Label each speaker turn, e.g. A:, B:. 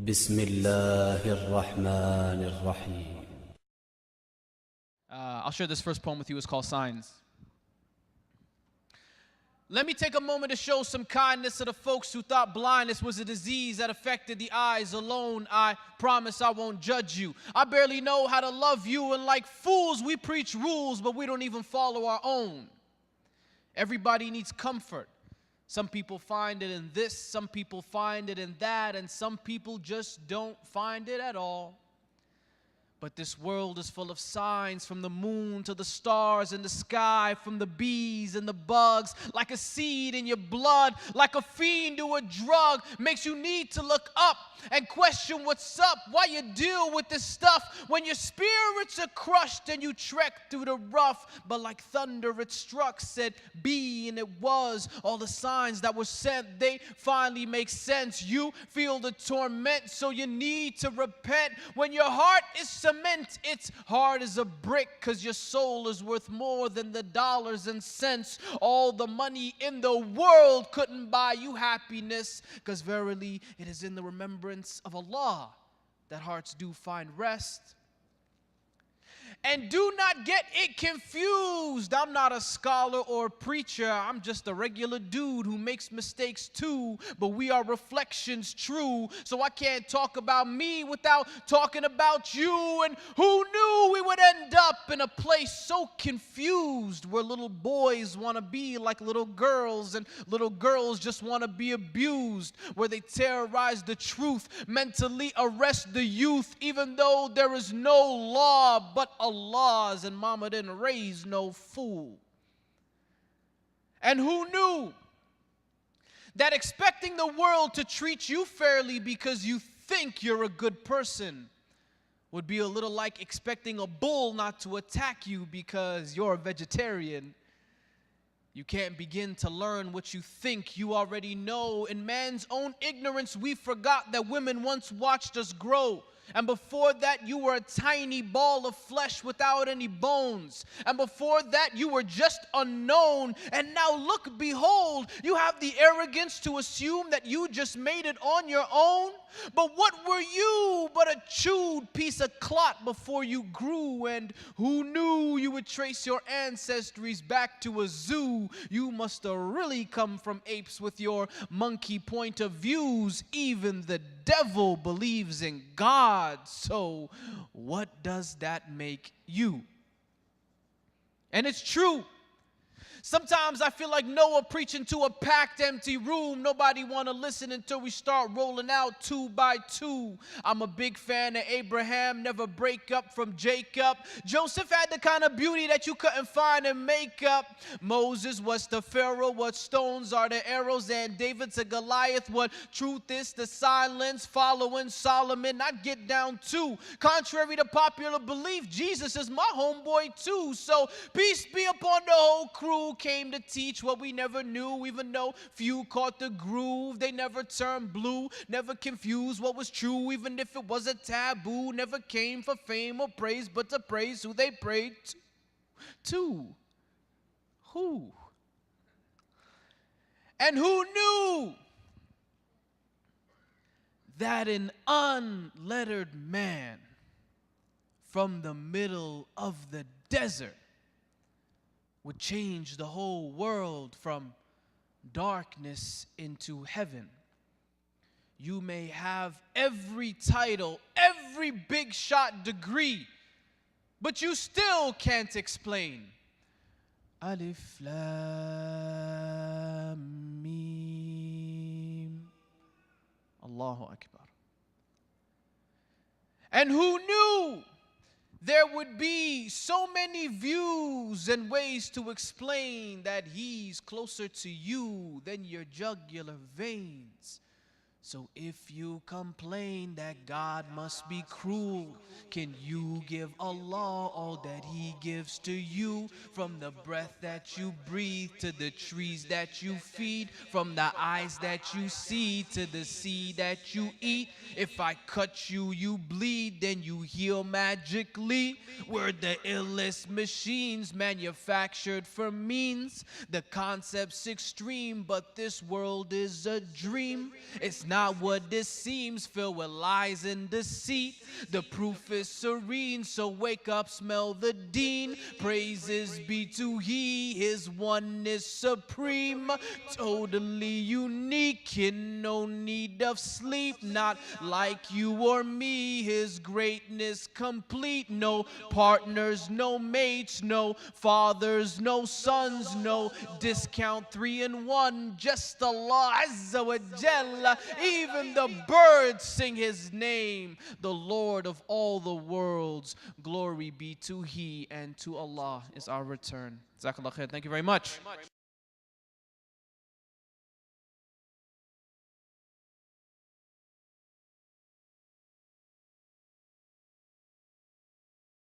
A: بسم الله الرحمن الرحيم.
B: I'll share this first poem with you. It's called Signs. Let me take a moment to show some kindness to the folks who thought blindness was a disease that affected the eyes alone. I promise I won't judge you. I barely know how to love you, and like fools, we preach rules, but we don't even follow our own. Everybody needs comfort. Some people find it in this, some people find it in that, and some people just don't find it at all. But this world is full of signs, from the moon to the stars in the sky, from the bees and the bugs, like a seed in your blood, like a fiend to a drug, makes you need to look up and question what's up, why you deal with this stuff when your spirits are crushed and you trek through the rough. But like thunder it struck, said be, and it was. All the signs that were sent, they finally make sense. You feel the torment, so you need to repent. When your heart is cement, it's hard as a brick, cause your soul is worth more than the dollars and cents. All the money in the world couldn't buy you happiness, cause verily it is in the remembrance of Allah that hearts do find rest. And do not get it confused. I'm not a scholar or a preacher. I'm just a regular dude who makes mistakes too. But we are reflections true. So I can't talk about me without talking about you. And who knew we would end up in a place so confused, where little boys want to be like little girls and little girls just want to be abused, where they terrorize the truth, mentally arrest the youth, even though there is no law but Allah's, and mama didn't raise no fool. And who knew that expecting the world to treat you fairly because you think you're a good person would be a little like expecting a bull not to attack you because you're a vegetarian? You can't begin to learn what you think you already know. In man's own ignorance, we forgot that women once watched us grow. And before that, you were a tiny ball of flesh without any bones. And before that, you were just unknown. And now look, behold, you have the arrogance to assume that you just made it on your own. But what were you but a chewed piece of clot before you grew? And who knew you would trace your ancestries back to a zoo? You must have really come from apes with your monkey point of views. Even the devil believes in God. So what does that make you? And it's true. Sometimes I feel like Noah preaching to a packed, empty room. Nobody want to listen until we start rolling out 2 by 2. I'm a big fan of Abraham, never break up from Jacob. Joseph had the kind of beauty that you couldn't find in makeup. Moses was the Pharaoh, what stones are the arrows, and David to Goliath, what truth is the silence. Following Solomon, I get down too. Contrary to popular belief, Jesus is my homeboy too. So peace be upon the whole crew. Came to teach what we never knew, even though few caught the groove. They never turned blue, never confused what was true, even if it was a taboo. Never came for fame or praise, but to praise who they prayed to. Who? And who knew that an unlettered man from the middle of the desert would change the whole world from darkness into heaven? You may have every title, every big shot degree, but you still can't explain. Alif Lam Mim. Allahu Akbar. And who knew there would be so many views and ways to explain that he's closer to you than your jugular veins? So if you complain that God must be cruel, can you give Allah all that He gives to you? From the breath that you breathe to the trees that you feed, from the eyes that you see to the seed that you eat. If I cut you, you bleed, then you heal magically. We're the illest machines manufactured for means. The concept's extreme, but this world is a dream. It's not what this seems, filled with lies and deceit. The proof is serene, so wake up, smell the Deen. Praises be to He, His oneness supreme, totally unique, in no need of sleep. Not like you or me, His greatness complete. No partners, no mates, no fathers, no sons, no discount 3 in 1. Just Allah Azza wa Jalla. Even the birds sing His name, the Lord of all the worlds. Glory be to He, and to Allah is our return. Jazakallah khair. Thank you very much.